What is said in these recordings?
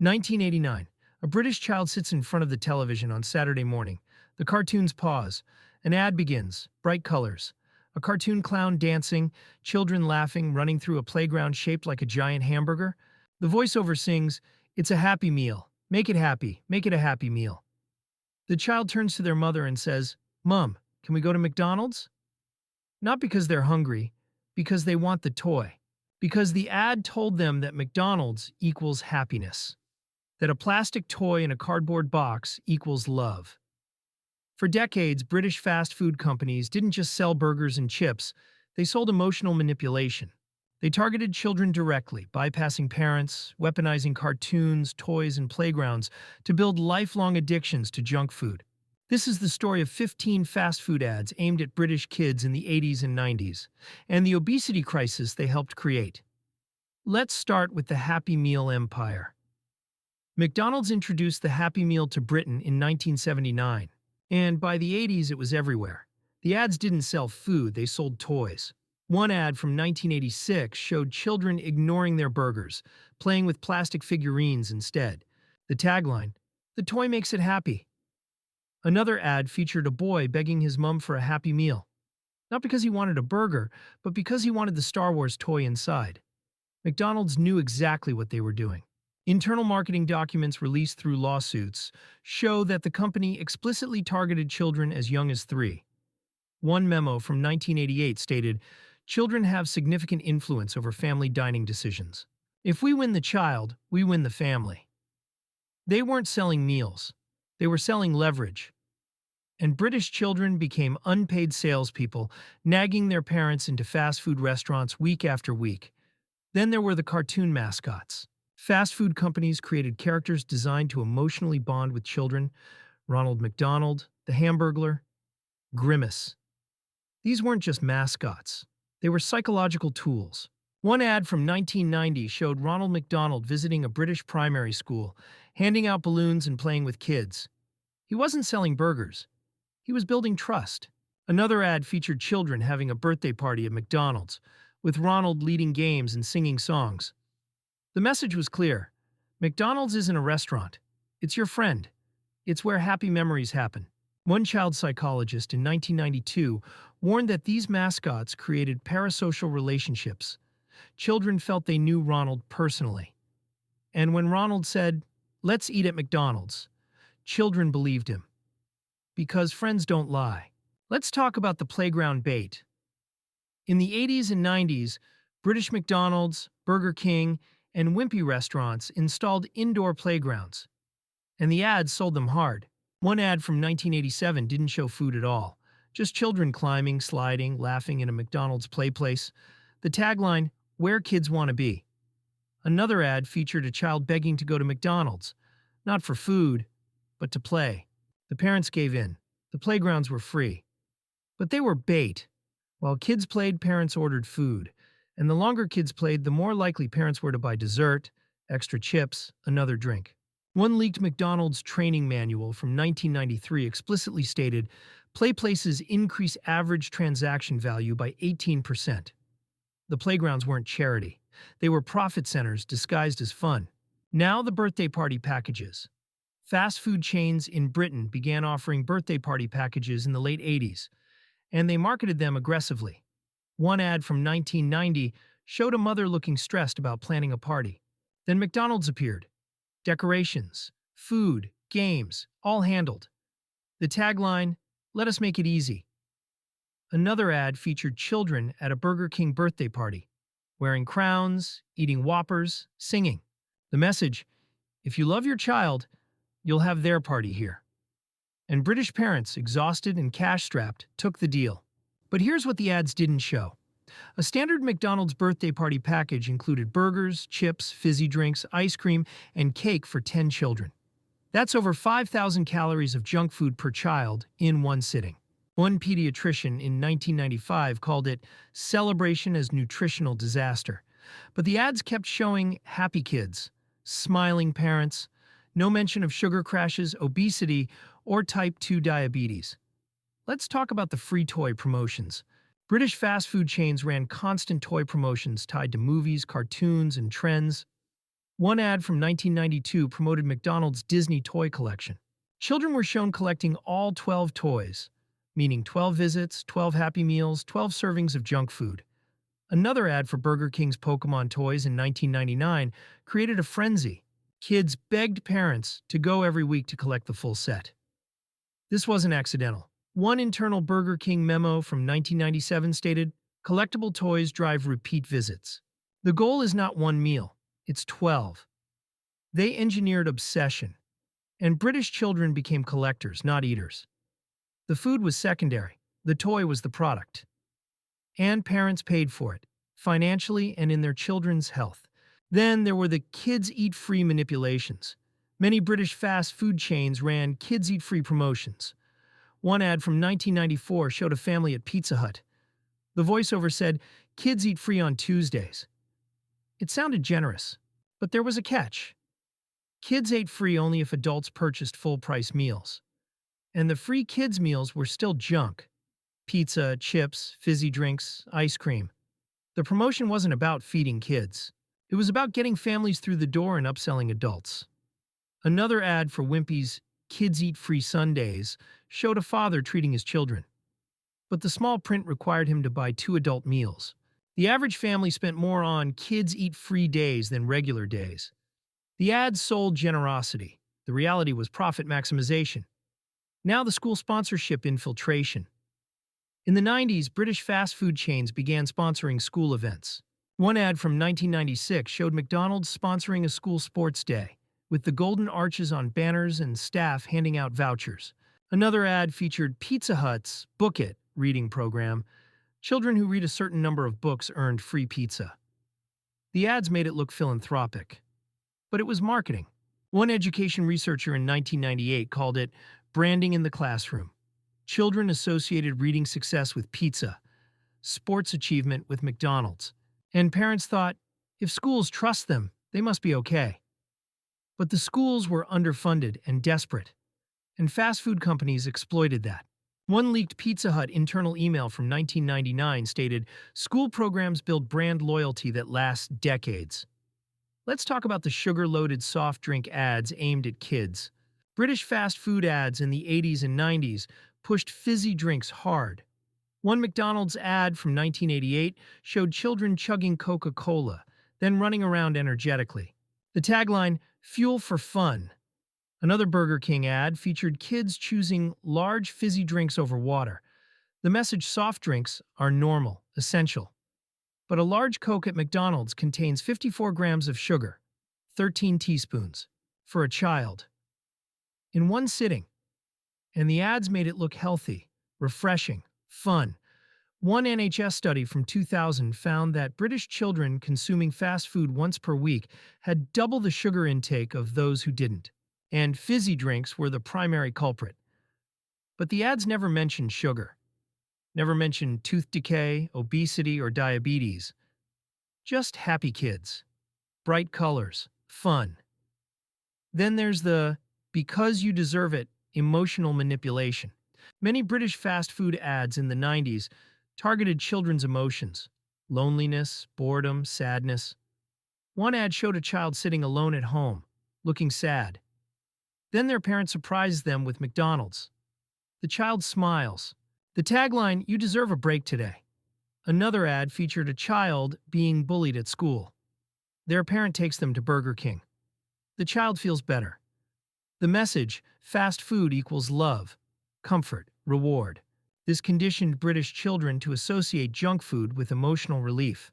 1989. A British child sits in front of the television on Saturday morning. The cartoons pause. An ad begins. Bright colors. A cartoon clown dancing, children laughing, running through a playground shaped like a giant hamburger. The voiceover sings, "It's a happy meal. Make it happy. Make it a happy meal." The child turns to their mother and says, "Mom, can we go to McDonald's?" Not because they're hungry, because they want the toy. Because the ad told them that McDonald's equals happiness. That a plastic toy in a cardboard box equals love. For decades, British fast food companies didn't just sell burgers and chips, they sold emotional manipulation. They targeted children directly, bypassing parents, weaponizing cartoons, toys, and playgrounds to build lifelong addictions to junk food. This is the story of 15 fast food ads aimed at British kids in the 80s and 90s, and the obesity crisis they helped create. Let's start with the Happy Meal empire. McDonald's introduced the Happy Meal to Britain in 1979, and by the 80s it was everywhere. The ads didn't sell food, they sold toys. One ad from 1986 showed children ignoring their burgers, playing with plastic figurines instead. The tagline, "The toy makes it happy." Another ad featured a boy begging his mom for a Happy Meal. Not because he wanted a burger, but because he wanted the Star Wars toy inside. McDonald's knew exactly what they were doing. Internal marketing documents released through lawsuits show that the company explicitly targeted children as young as 3. One memo from 1988 stated, "Children have significant influence over family dining decisions. If we win the child, we win the family." They weren't selling meals. They were selling leverage. And British children became unpaid salespeople, nagging their parents into fast food restaurants week after week. Then there were the cartoon mascots. Fast food companies created characters designed to emotionally bond with children. Ronald McDonald, the Hamburglar, Grimace. These weren't just mascots. They were psychological tools. One ad from 1990 showed Ronald McDonald visiting a British primary school, handing out balloons and playing with kids. He wasn't selling burgers. He was building trust. Another ad featured children having a birthday party at McDonald's, with Ronald leading games and singing songs. The message was clear. McDonald's isn't a restaurant. It's your friend. It's where happy memories happen. One child psychologist in 1992 warned that these mascots created parasocial relationships. Children felt they knew Ronald personally. And when Ronald said, "Let's eat at McDonald's," children believed him. Because friends don't lie. Let's talk about the playground bait. In the 80s and 90s, British McDonald's, Burger King, and Wimpy restaurants installed indoor playgrounds. And the ads sold them hard. One ad from 1987 didn't show food at all. Just children climbing, sliding, laughing in a McDonald's play place. The tagline, "Where kids want to be." Another ad featured a child begging to go to McDonald's. Not for food, but to play. The parents gave in. The playgrounds were free. But they were bait. While kids played, parents ordered food. And the longer kids played, the more likely parents were to buy dessert, extra chips, another drink. One leaked McDonald's training manual from 1993 explicitly stated, "Play places increase average transaction value by 18%. The playgrounds weren't charity. They were profit centers disguised as fun. Now the birthday party packages. Fast food chains in Britain began offering birthday party packages in the late 80s, and they marketed them aggressively. One ad from 1990 showed a mother looking stressed about planning a party. Then McDonald's appeared. Decorations, food, games, all handled. The tagline, "Let us make it easy." Another ad featured children at a Burger King birthday party, wearing crowns, eating Whoppers, singing. The message, "If you love your child, you'll have their party here." And British parents, exhausted and cash-strapped, took the deal. But here's what the ads didn't show. A standard McDonald's birthday party package included burgers, chips, fizzy drinks, ice cream, and cake for 10 children. That's over 5,000 calories of junk food per child in one sitting. One pediatrician in 1995 called it celebration as nutritional disaster. But the ads kept showing happy kids, smiling parents, no mention of sugar crashes, obesity, or type 2 diabetes. Let's talk about the free toy promotions. British fast food chains ran constant toy promotions tied to movies, cartoons, and trends. One ad from 1992 promoted McDonald's Disney toy collection. Children were shown collecting all 12 toys, meaning 12 visits, 12 Happy Meals, 12 servings of junk food. Another ad for Burger King's Pokemon toys in 1999 created a frenzy. Kids begged parents to go every week to collect the full set. This wasn't accidental. One internal Burger King memo from 1997 stated, "Collectible toys drive repeat visits. The goal is not one meal, it's 12. They engineered obsession, and British children became collectors, not eaters. The food was secondary, the toy was the product. And parents paid for it, financially and in their children's health. Then there were the Kids Eat Free manipulations. Many British fast food chains ran Kids Eat Free promotions. One ad from 1994 showed a family at Pizza Hut. The voiceover said, "Kids eat free on Tuesdays." It sounded generous, but there was a catch. Kids ate free only if adults purchased full-price meals. And the free kids' meals were still junk. Pizza, chips, fizzy drinks, ice cream. The promotion wasn't about feeding kids. It was about getting families through the door and upselling adults. Another ad for Wimpy's Kids Eat Free Sundays showed a father treating his children. But the small print required him to buy 2 adult meals. The average family spent more on Kids Eat Free days than regular days. The ads sold generosity. The reality was profit maximization. Now the school sponsorship infiltration. In the 90s, British fast food chains began sponsoring school events. One ad from 1996 showed McDonald's sponsoring a school sports day, with the golden arches on banners and staff handing out vouchers. Another ad featured Pizza Hut's Book It reading program. Children who read a certain number of books earned free pizza. The ads made it look philanthropic, but it was marketing. One education researcher in 1998 called it branding in the classroom. Children associated reading success with pizza, sports achievement with McDonald's, and parents thought, if schools trust them, they must be okay. But the schools were underfunded and desperate, and fast food companies exploited that. One leaked Pizza Hut internal email from 1999 stated, "School programs build brand loyalty that lasts decades." Let's talk about the sugar-loaded soft drink ads aimed at kids. British fast food ads in the 80s and 90s pushed fizzy drinks hard. One McDonald's ad from 1988 showed children chugging Coca-Cola, then running around energetically. The tagline, "Fuel for Fun." Another Burger King ad featured kids choosing large fizzy drinks over water. The message, soft drinks are normal, essential. But a large Coke at McDonald's contains 54 grams of sugar, 13 teaspoons, for a child. In one sitting. And the ads made it look healthy, refreshing, fun. One NHS study from 2000 found that British children consuming fast food once per week had double the sugar intake of those who didn't, and fizzy drinks were the primary culprit. But the ads never mentioned sugar, never mentioned tooth decay, obesity, or diabetes. Just happy kids, bright colors, fun. Then there's the "because you deserve it" emotional manipulation. Many British fast food ads in the 90s targeted children's emotions, loneliness, boredom, sadness. One ad showed a child sitting alone at home, looking sad. Then their parent surprises them with McDonald's. The child smiles. The tagline, "You deserve a break today." Another ad featured a child being bullied at school. Their parent takes them to Burger King. The child feels better. The message, fast food equals love, comfort, reward. This conditioned British children to associate junk food with emotional relief.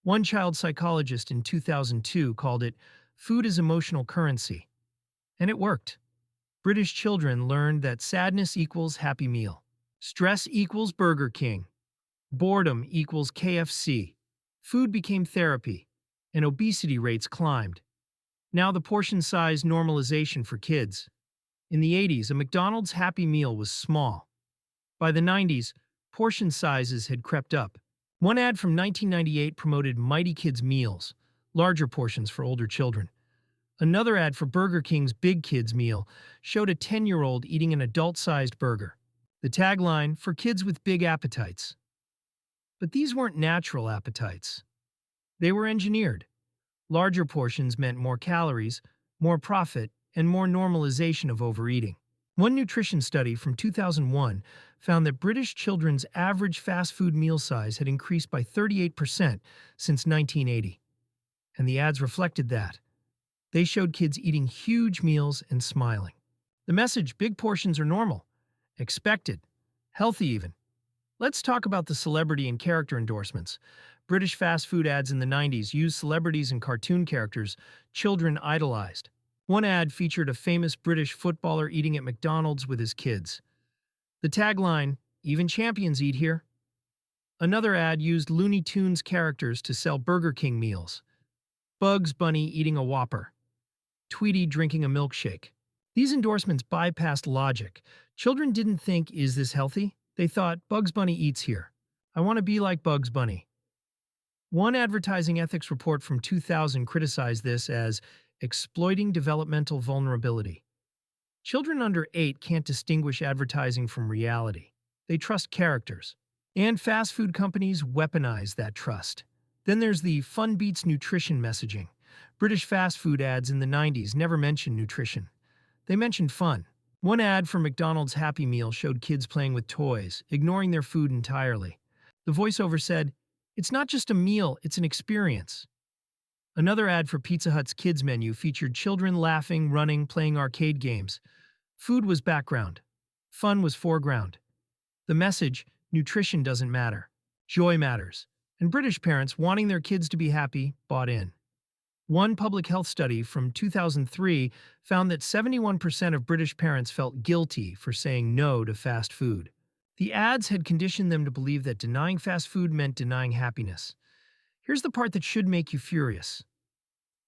One child psychologist in 2002 called it, "Food is emotional currency." And it worked. British children learned that sadness equals Happy Meal. Stress equals Burger King. Boredom equals KFC. Food became therapy, and obesity rates climbed. Now the portion size normalization for kids. In the 80s, a McDonald's Happy Meal was small. By the 90s, portion sizes had crept up. One ad from 1998 promoted Mighty Kids Meals, larger portions for older children. Another ad for Burger King's Big Kids Meal showed a 10-year-old eating an adult-sized burger. The tagline, "For kids with big appetites." But these weren't natural appetites. They were engineered. Larger portions meant more calories, more profit, and more normalization of overeating. One nutrition study from 2001 found that British children's average fast food meal size had increased by 38% since 1980. And the ads reflected that. They showed kids eating huge meals and smiling. The message, big portions are normal, expected, healthy even. Let's talk about the celebrity and character endorsements. British fast food ads in the 90s used celebrities and cartoon characters children idolized. One ad featured a famous British footballer eating at McDonald's with his kids. The tagline, "Even champions eat here." Another ad used Looney Tunes characters to sell Burger King meals. Bugs Bunny eating a Whopper. Tweety drinking a milkshake. These endorsements bypassed logic. Children didn't think, is this healthy? They thought, Bugs Bunny eats here. I want to be like Bugs Bunny. One advertising ethics report from 2000 criticized this as exploiting developmental vulnerability. Children under 8 can't distinguish advertising from reality. They trust characters. And fast food companies weaponize that trust. Then there's the fun beats nutrition messaging. British fast food ads in the 90s never mentioned nutrition. They mentioned fun. One ad for McDonald's Happy Meal showed kids playing with toys, ignoring their food entirely. The voiceover said, "It's not just a meal, it's an experience." Another ad for Pizza Hut's kids menu featured children laughing, running, playing arcade games. Food was background. Fun was foreground. The message, nutrition doesn't matter. Joy matters. And British parents, wanting their kids to be happy, bought in. One public health study from 2003 found that 71% of British parents felt guilty for saying no to fast food. The ads had conditioned them to believe that denying fast food meant denying happiness. Here's the part that should make you furious.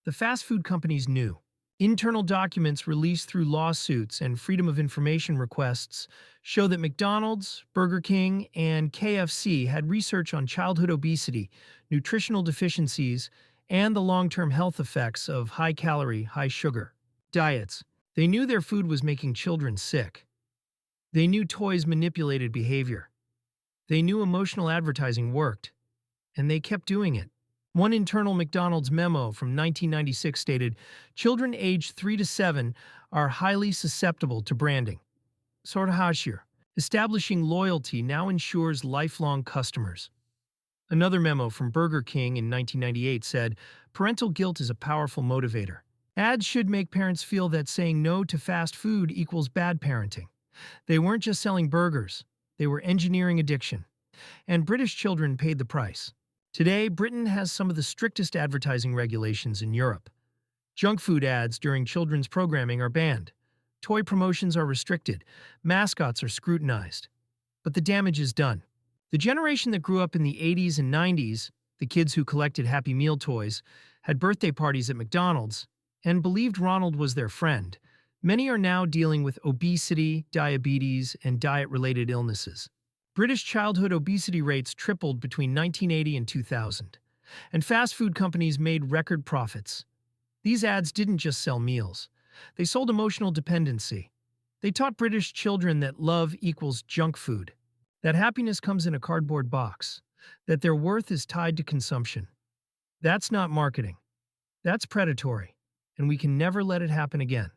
The fast food companies knew. Internal documents released through lawsuits and Freedom of Information requests show that McDonald's, Burger King, and KFC had research on childhood obesity, nutritional deficiencies, and the long-term health effects of high-calorie, high-sugar diets. They knew their food was making children sick. They knew toys manipulated behavior. They knew emotional advertising worked. And they kept doing it. One internal McDonald's memo from 1996 stated, "Children aged 3 to 7 are highly susceptible to branding." Sorhashir. Establishing loyalty now ensures lifelong customers. Another memo from Burger King in 1998 said, "Parental guilt is a powerful motivator." Ads should make parents feel that saying no to fast food equals bad parenting. They weren't just selling burgers, they were engineering addiction. And British children paid the price. Today, Britain has some of the strictest advertising regulations in Europe. Junk food ads during children's programming are banned. Toy promotions are restricted. Mascots are scrutinized. But the damage is done. The generation that grew up in the 80s and 90s, the kids who collected Happy Meal toys, had birthday parties at McDonald's, and believed Ronald was their friend, many are now dealing with obesity, diabetes, and diet-related illnesses. British childhood obesity rates tripled between 1980 and 2000, and fast food companies made record profits. These ads didn't just sell meals. They sold emotional dependency. They taught British children that love equals junk food, that happiness comes in a cardboard box, that their worth is tied to consumption. That's not marketing. That's predatory, and we can never let it happen again.